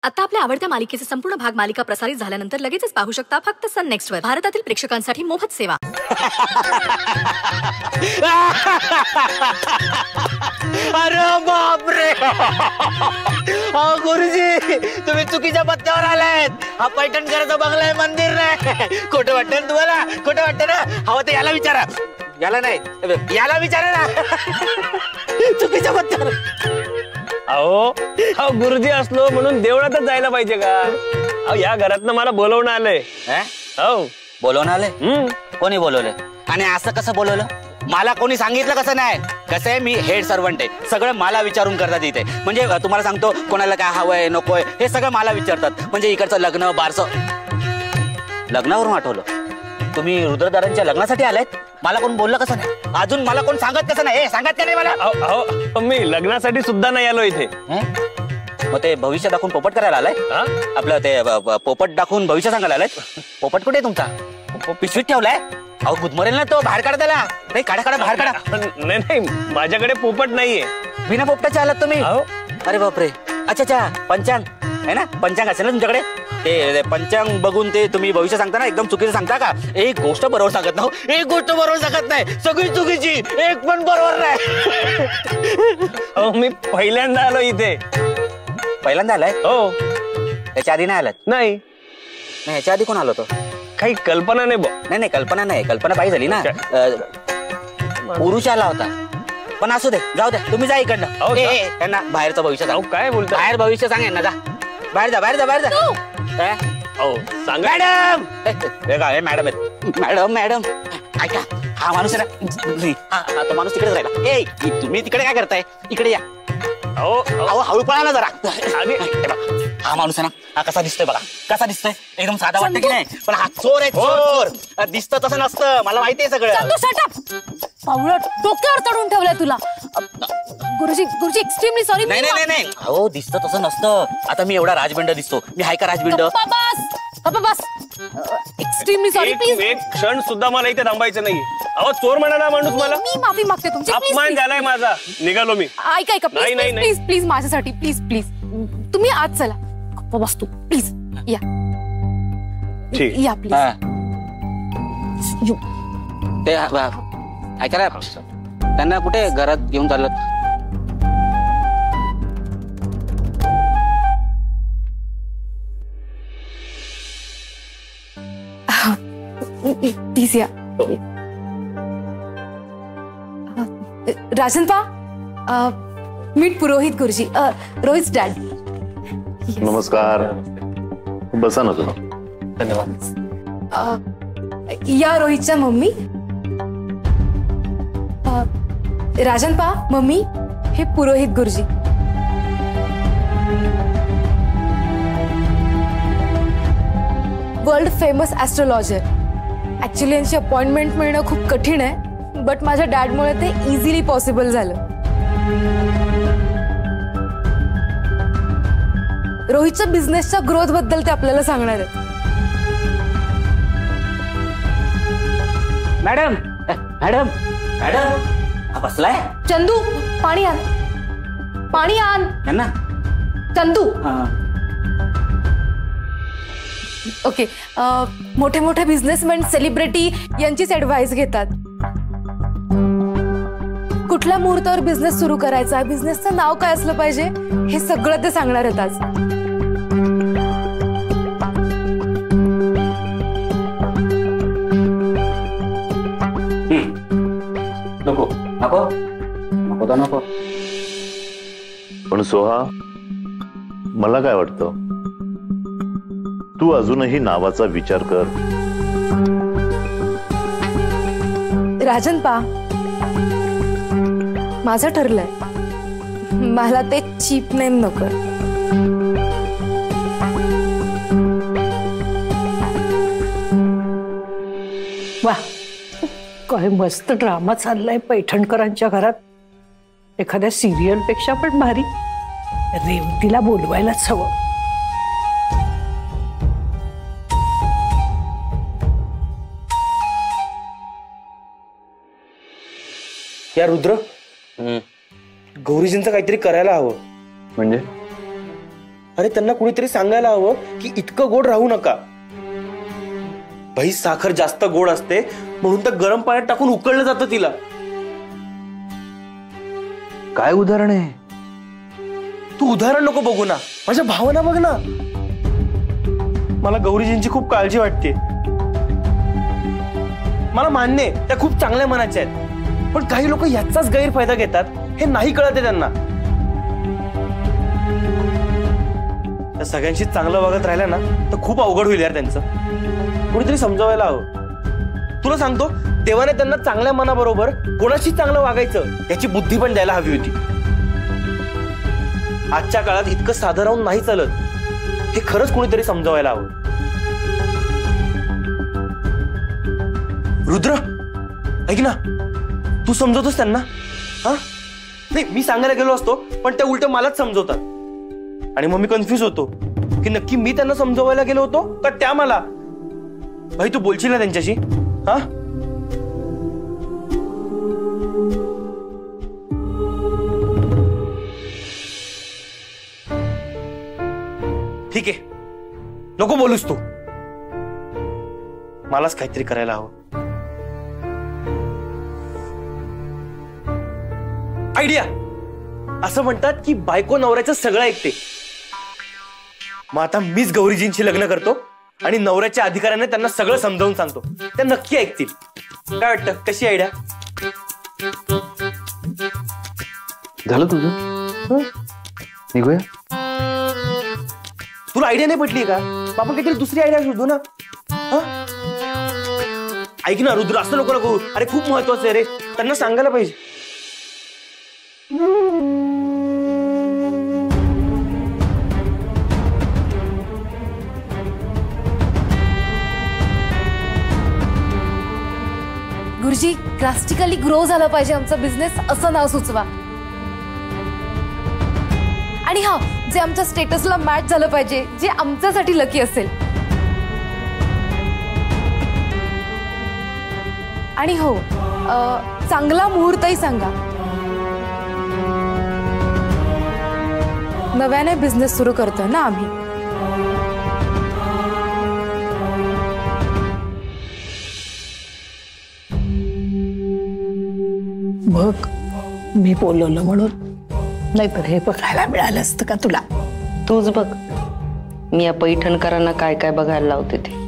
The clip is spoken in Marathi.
आता आपल्या आवडत्या मालिकेचे संपूर्ण भाग मालिका प्रसारित झाल्यानंतर लगेचच पाहू शकता फक्त सन नेक्स्ट वर. भारतातील प्रेक्षकांसाठी मोफत सेवा. अरे बापरे, गुरुजी तुम्ही चुकीच्या पत्त्यावर आलायत. हा पैठणकरांचा बंगला आहे, मंदिर नाही. खोटं वाटतं तुम्हाला? खोटं वाटतं ना? हवं तर याला विचारा. याला नाही, याला विचारा ना. चुकीच्या पत्त्यावर. अहो गुरुजी असलो म्हणून देवळातच जायला पाहिजे का? अहो या घरातनं मला बोलवणं आलंय. हो बोलवणं आलंय? कोणी बोलवलंय? आणि असं कसं बोलवलं? मला कोणी सांगितलं कसं नाही? कसं आहे, मी हेड सर्वंट आहे. सगळं मला विचारून करतात इथे. म्हणजे तुम्हाला सांगतो, कोणाला काय हवंय नकोय हे सगळं मला विचारतात. म्हणजे इकडचं लग्न बारसं. लग्नावरून आठवलं, तुम्ही रुद्रदारांच्या लग्नासाठी आलायत? मला कोण बोललं कसं नाही? अजून मला कोण सांगत कसं नाही? सांगत का नाही मला? अहो मी लग्नासाठी सुद्धा नाही आलो इथे. मग ते भविष्य दाखवून पोपट करायला आलाय? आपलं ते पोपट दाखवून भविष्य सांगायला आलाय? पोपट कुठे तुमचा? पिशवीत ठेवलाय? अहो गुदमरेल ना तो, बाहेर काढा त्याला. नाही काढा काढा, बाहेर काढा. नाही माझ्याकडे पोपट नाहीये. बिना पोपटाचे आलात तुम्ही? अरे बापरे. अच्छा अच्छा, पंचांग आहे ना? पंचांग असेल ना तुमच्याकडे? ते पंचांग बघून ते तुम्ही भविष्य सांगता ना, एकदम चुकीचं सांगता का? एक गोष्ट बरोबर सांगत ना, एक गोष्ट बरोबर सांगत नाही, सगळी चुकीची, एक पण बरोबर नाही. अहो मी पहिल्यांदा आलो इथे. पहिल्यांदा आलाय? हो. याच्या आधी नाही आलात? नाही. याच्या आधी कोण आलो होतो? काही कल्पना नाही. नाही कल्पना नाही, कल्पना पाहिजे झाली ना. पुरुष आला होता. पण असू दे, जाऊ द्या. तुम्ही जा इकडनं. त्यांना बाहेरचं भविष्य सांग. काय बोलतो? बाहेर भविष्य सांग यांना. जा बाहेर जा, बाहेर जा, बाहेर जा. सांग मॅडम. काय मॅडम आहेत? मॅडम मॅडम ऐका, हा माणूस आहे ना, तो माणूस तिकडेच राहिला. तुम्ही तिकडे काय करताय? इकडे या. अहो हळू पळा ना जरा. हा माणूस आहे ना, हा कसा दिसतोय बघा. कसा दिसतोय? एकदम साधा वाटतं की नाही? पण हा चोर आहे, चोर. दिसतं तसं नसतं, मला माहिती आहे सगळं. पावलट डोक्यावर चढून ठेवलंय तुला. गुरुजी गुरुजी एक्स्ट्रीमली सॉरी. नाही नाही नाही, अहो दिसतं तसं नसतं. आता मी एवढा राजबिंड दिसतो, मी हाय का राजबिंड? बस एक्स्ट्रीमली सॉरी. प्लीज एक क्षण सुद्धा मला इथे थांबायचं नाही. अहो चोर म्हणाला माणूस मला. मी माफी मागते तुमची. अपमान झालाय माझा, निघालो मी. ऐका प्लीज प्लीज प्लीज माझ्यासाठी प्लीज प्लीज तुम्ही आज चला. गप्प बस तू प्लीज. या या प्लीज. ते ऐका ना, त्यांना कुठे घरात घेऊन चालत? प्लीज या. राजनपा, मीट पुरोहित गुरुजी, रोहित डॅड. नमस्कार. बसा ना तुम्ही. धन्यवाद. या रोहितच्या मम्मी. राजनपा मम्मी, हे पुरोहित गुरुजी. World famous astrologer. ऍक्च्युली यांची अपॉइंटमेंट मिळणं खूप कठीण आहे, बट माझ्या डॅडमुळे ते इझिली पॉसिबल झालं. रोहितच्या बिझनेसच्या ग्रोथ बद्दल ते आपल्याला सांगणार आहेत. मॅडम मॅडम मॅडम, बसलाय? चंदू पाणी आण, पाणी आण यांना. चंदू. ओके. मोठे मोठे बिझनेसमॅन, सेलिब्रिटी यांचीच ऍडवाइस घेतात. कुठल्या मुहूर्तावर बिझनेस सुरू करायचा, बिझनेसचं नाव काय असलं पाहिजे, हे सगळं ते सांगणार आहेत आज. नको नको नको तर नको. पण सोहा, मला काय वाटतं, तू अजूनही नावाचा विचार कर. राजनपा, माझं ठरलंय, मला ते चीप नेम नको. वा, काय मस्त ड्रामा चाललाय पैठणकरांच्या घरात. एखाद्या सिरियल पेक्षा पण भारी. रेवतीला बोलवायलाच हवं. या रुद्र, गौरीजींचं काहीतरी करायला हवं. म्हणजे अरे त्यांना कुणीतरी सांगायला हवं की इतकं गोड राहू नका. भाई साखर जास्त गोड असते म्हणून तर गरम पाण्यात टाकून उकळलं जातं तिला. काय उदाहरण आहे? तू उदाहरण नको बघू ना, माझ्या भावना बघ ना. मला गौरीजींची खूप काळजी वाटते. मला मान्य आहे त्या खूप चांगल्या मनाच्या आहेत, पण काही लोक याचाच गैरफायदा घेतात हे नाही कळत आहे त्यांना. त्या सगळ्यांशी चांगलं वागत राहिलं ना तर खूप अवघड होईल यार त्यांचं. कुणीतरी समजावायला हवं. तुला सांगतो, देवाने त्यांना चांगल्या मनाबरोबर कोणाशी चांगलं वागायचं याची बुद्धी पण द्यायला हवी होती. आजच्या काळात इतकं साधं राहून नाही चालत, हे खरंच कोणीतरी समजावायला हवं. रुद्र, ऐक ना, तू समजवतोस त्यांना? हा नाही, मी सांगायला गेलो असतो पण त्या उलट मलाच समजवतात आणि मग मी कन्फ्युज होतो की नक्की मी त्यांना समजवायला गेलो होतो का त्या मला. भाई तू बोलशील ना त्यांच्याशी? हा ठीक आहे, नको बोलूस तू. मलाच काहीतरी करायला हवं. आयडिया. असं म्हणतात की बायको नवऱ्याचं सगळं ऐकते. मग आता मीच गौरीजींशी लग्न करतो आणि नवऱ्याच्या अधिकाऱ्याने त्यांना सगळं समजावून सांगतो. त्या नक्की ऐकतील. काय वाटतं, कशी आयडिया? झालं तुझं? निघूया. तुला आयडिया नाही पटली का? आपण काहीतरी दुसरी आयडिया शोधू ना. ऐक ना रुद्र, असं नको करू. अरे खूप महत्वाचं आहे रे, त्यांना सांगायला पाहिजे. गुरुजी, ड्रास्टिकली ग्रो झाला पाहिजे आमचा बिझनेस असं नाव सुचवा. आणि हा, जे आमच्या स्टेटसला मॅच झालं पाहिजे, जे आमच्यासाठी लकी असेल. आणि हो, चांगला मुहूर्तही सांगा. नव्याने बिझनेस सुरू करतोय ना आम्ही. बघ, मी बोलवलं म्हणून, नाहीतर हे बघायला मिळालं असतं का तुला? तूच बघ, मी या पैठणकरांना काय काय बघायला लावते ते.